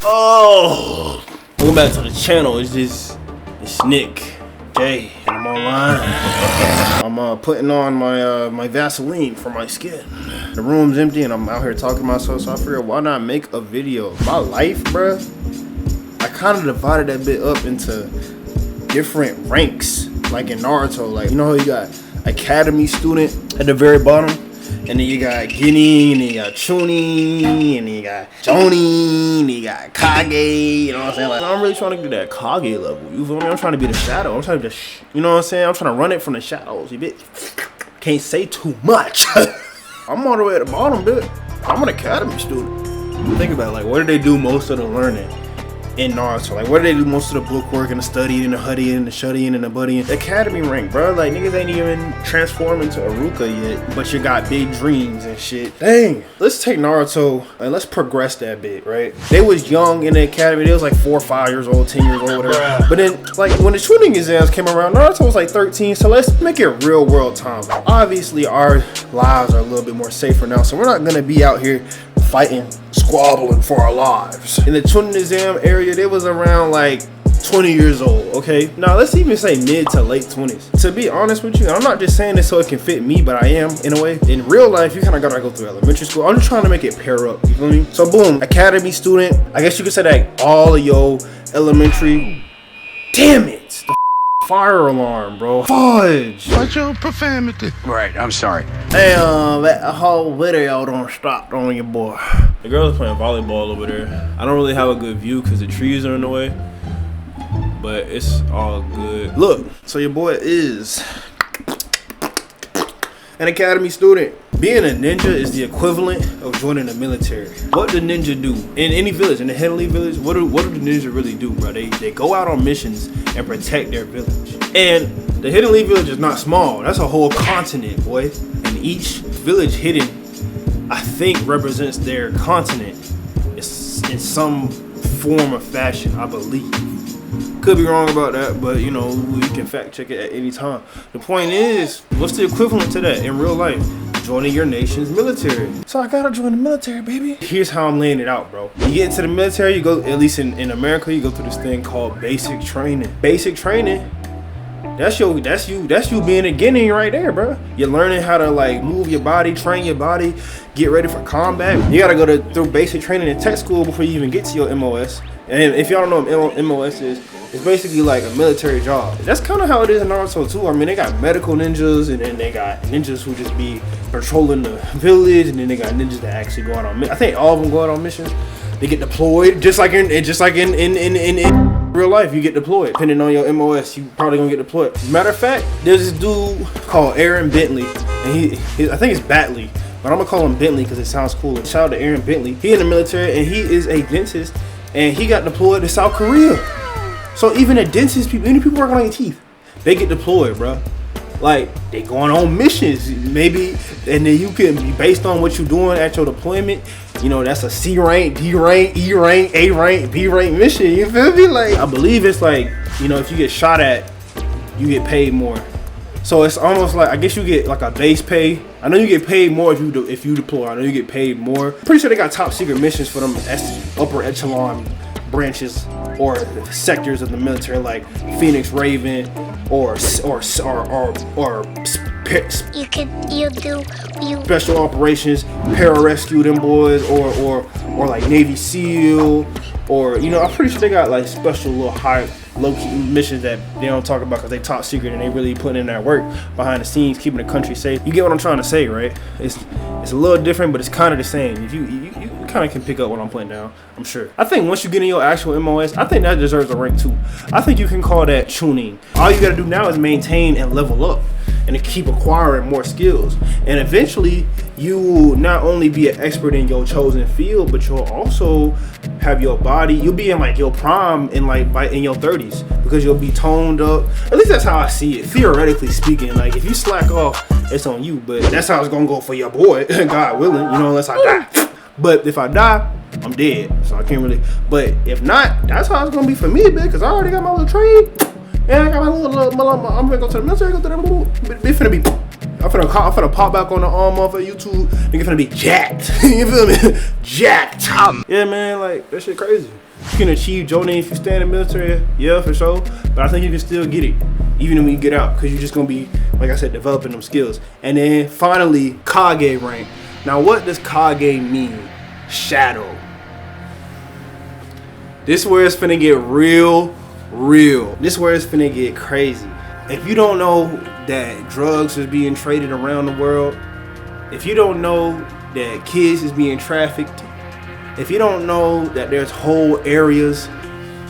Oh, welcome back to the channel. It's Nick J, and I'm online. I'm putting on my Vaseline for my skin. The room's empty, and I'm out here talking to myself. So I figured, why not make a video? My life, bruh. I kind of divided that bit up into different ranks, like in Naruto. Like, you know how you got academy student at the very bottom, and then you got Ginny, and then you got Chunin, and then you got Joni, and then you got Kage, you know what I'm saying? Like, I'm really trying to get that Kage level, you feel me? I'm trying to be the shadow. I'm trying to just, you know what I'm saying? I'm trying to run it from the shadows, you bit. Can't say too much. I'm all the way at the bottom, dude. I'm an academy student. Think about it, like, what did they do most of the learning in Naruto? Like, what do they do most of the book work and the studying and the hudding and the shutting and the buddying? Academy rank, bro. Like, niggas ain't even transformed into Aruka yet, but you got big dreams and shit. Dang. Let's take Naruto and let's progress that bit, right? They was young in the academy. They was like 4 or 5 years old, 10 years old, whatever. But then, like, when the Chunin exams came around, Naruto was like 13. So let's make it real world time. Obviously, our lives are a little bit more safer now, so we're not gonna be out here fighting, squabbling for our lives. In the Chunin exam area, they was around like 20 years old, okay? Now, let's even say mid to late 20s. To be honest with you, I'm not just saying this so it can fit me, but I am, in a way. In real life, you kind of gotta go through elementary school. I'm just trying to make it pair up, you feel me? So, boom, academy student. I guess you could say that all of your elementary. Damn it! The fire alarm, bro. Fudge! Watch your profanity. Right, I'm sorry. Damn, that whole video don't stop on your boy. The girls playing volleyball over there. I don't really have a good view because the trees are in the way, but it's all good. Look, so your boy is an academy student. Being a ninja is the equivalent of joining the military. What do ninja do? In any village, in the Heavenly Village, what do the ninja really do, bro? They go out on missions and protect their village. And the Heavenly Village is not small. That's a whole continent, boy. And each village hidden, I think, represents their continent in some form or fashion, I believe. Could be wrong about that, but you know, we can fact check it at any time. The point is, what's the equivalent to that in real life? Joining your nation's military. So I gotta join the military, baby. Here's how I'm laying it out, bro. You get into the military, you go, at least in America, you go through this thing called basic training. Basic training, that's you being a Guinea right there, bro. You're learning how to like move your body, train your body, get ready for combat. You gotta go through basic training in tech school before you even get to your MOS. And if y'all don't know what MOS is, it's basically like a military job. That's kind of how it is in Naruto too. I mean, they got medical ninjas, and then they got ninjas who just be patrolling the village, and then they got ninjas that actually go out on missions. I think all of them go out on missions. They get deployed, just like in real life. You get deployed. Depending on your MOS, you probably gonna get deployed. Matter of fact, there's this dude called Aaron Bentley, and he I think it's Batley, but I'm gonna call him Bentley because it sounds cool. Shout out to Aaron Bentley. He in the military, and he is a dentist, and he got deployed to South Korea. So even the dentist people, any people working on your teeth, they get deployed, bro. Like, they going on missions, maybe, and then you can be based on what you're doing at your deployment. You know, that's a C rank, D rank, E rank, A rank, B rank mission. You feel me? Like, I believe it's like, you know, if you get shot at, you get paid more. So it's almost like, I guess you get like a base pay. I know you get paid more if you deploy. I know you get paid more. Pretty sure they got top secret missions for them upper echelon branches or sectors of the military, like Phoenix Raven or special operations, pararescue them boys, or like Navy SEAL, or you know, I'm pretty sure they got like special little high low-key missions that they don't talk about because they top secret and they really put in that work behind the scenes, keeping the country safe. You get what I'm trying to say, right? It's a little different, but it's kind of the same. If you kind of can pick up what I'm putting down, I'm sure. I think once you get in your actual MOS, I think that deserves a rank too. I think you can call that tuning. All you gotta do now is maintain and level up and to keep acquiring more skills. And eventually, you will not only be an expert in your chosen field, but you'll also have your body. You'll be in like your prime in your 30s because you'll be toned up. At least that's how I see it, theoretically speaking. Like if you slack off, it's on you. But that's how it's gonna go for your boy, God willing. You know, unless I die. But if I die, I'm dead. So I can't really. But if not, that's how it's gonna be for me, bitch. Cause I already got my little trade. And I got I'm gonna go to the military, go to the, it finna be, I'm finna pop back on the off of YouTube, nigga finna be jacked. You feel me? Jacked. Yeah, man, like, that shit crazy. You can achieve Jordan if you stay in the military, yeah, for sure. But I think you can still get it, even when you get out, because you're just gonna be, like I said, developing them skills. And then finally, Kage rank. Now, what does Kage mean? Shadow. This where it's finna get real. This where it's finna get crazy. If you don't know that drugs is being traded around the world, if you don't know that kids is being trafficked, if you don't know that there's whole areas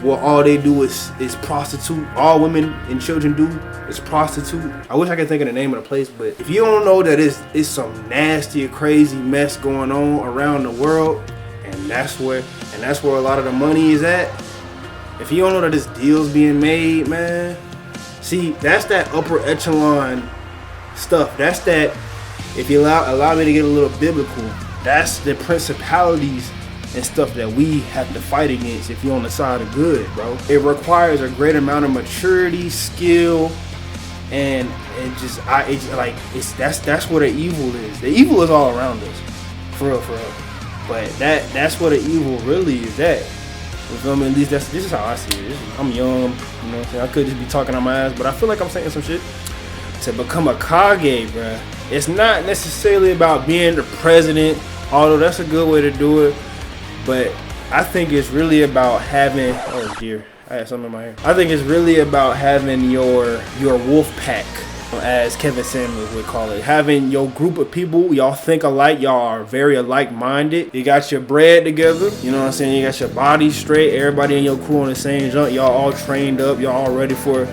where all they do is prostitute, all women and children do is prostitute. I wish I could think of the name of the place, but if you don't know that it's some nasty, crazy mess going on around the world, and that's where a lot of the money is at. If you don't know that this deal's being made, man, see, that's that upper echelon stuff. That's that, if you allow me to get a little biblical, that's the principalities and stuff that we have to fight against if you're on the side of good, bro. It requires a great amount of maturity, skill, and that's where the evil is. The evil is all around us, for real. But that's where the evil really is at. You feel me? At least this is how I see it. I'm young, you know what I'm saying? I could just be talking on my ass, but I feel like I'm saying some shit. To become a Kage, bruh, it's not necessarily about being the president, although that's a good way to do it. But I think it's really about having, oh dear, I had something in my hair. I think it's really about having your wolf pack, as Kevin Samuels would call it. Having your group of people, y'all think alike, y'all are very alike-minded. You got your bread together, you know what I'm saying? You got your body straight, everybody in your crew on the same jump. Y'all all trained up, y'all all ready for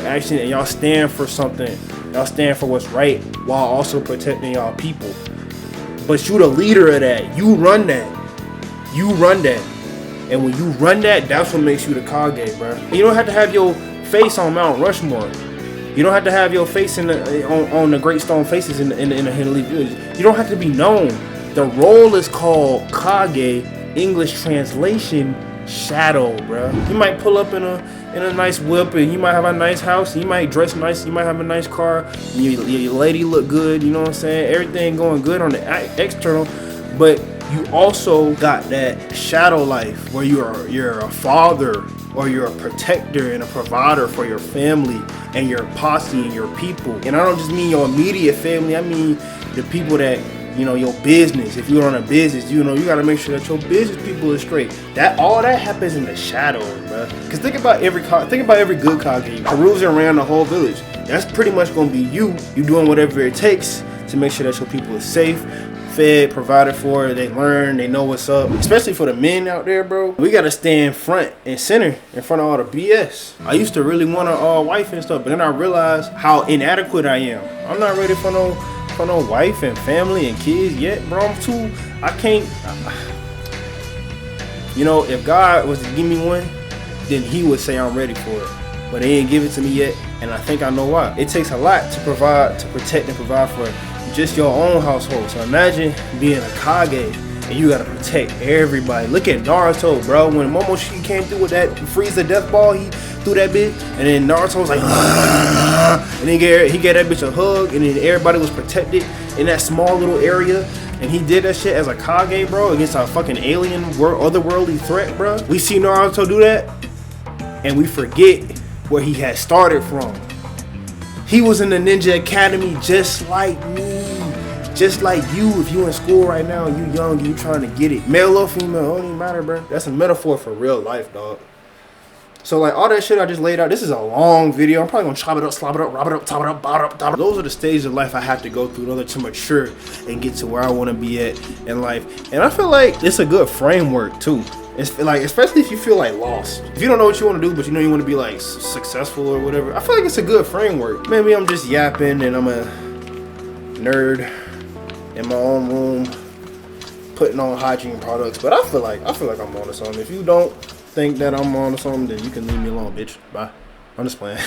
action, and y'all stand for something. Y'all stand for what's right while also protecting y'all people. But you the leader of that. You run that. And when you run that, that's what makes you the Kage, bro. You don't have to have your face on Mount Rushmore. You don't have to have your face on the Great Stone Faces in the Henley Village. You don't have to be known. The role is called Kage, English translation, shadow, bro. You might pull up in a nice whip, and you might have a nice house. You might dress nice. You might have a nice car. Your lady look good. You know what I'm saying? Everything going good on the external, but you also got that shadow life where you're a father, or you're a protector and a provider for your family and your posse and your people. And I don't just mean your immediate family, I mean the people that, you know, your business. If you're on a business, you know, you gotta make sure that your business people is straight. All that happens in the shadows, bro. Cause think about every good Kage perusing around the whole village. That's pretty much gonna be you doing whatever it takes to make sure that your people is safe, fed, provided for, they learn, they know what's up. Especially for the men out there, bro. We gotta stand front and center in front of all the BS. I used to really want a wife and stuff, but then I realized how inadequate I am. I'm not ready for no wife and family and kids yet, bro. I can't. You know, if God was to give me one, then he would say I'm ready for it. But he ain't give it to me yet, and I think I know why. It takes a lot to provide, to protect and provide for just your own household. So imagine being a Kage and you gotta protect everybody. Look at Naruto, bro. When Momoshiki came through with that freeze the death ball, he threw that bitch, and then Naruto was like, and he gave that bitch a hug, and then everybody was protected in that small little area. And he did that shit as a Kage, bro, against a fucking alien otherworldly threat, bro. We see Naruto do that, and we forget where he had started from. He was in the Ninja Academy just like me, just like you. If you in school right now, you young, you trying to get it. Male or female, it don't even matter, bro. That's a metaphor for real life, dog. So like all that shit I just laid out, this is a long video. I'm probably gonna chop it up, slop it up, rob it up, top it up, bottom it up. Those are the stages of life I have to go through in order to mature and get to where I want to be at in life. And I feel like it's a good framework too. It's like, especially if you feel like lost. If you don't know what you want to do, but you know you want to be like successful or whatever, I feel like it's a good framework. Maybe I'm just yapping and I'm a nerd in my own room putting on hygiene products, but I feel like I'm on to something. If you don't think that I'm on to something, then you can leave me alone, bitch. Bye. I'm just playing.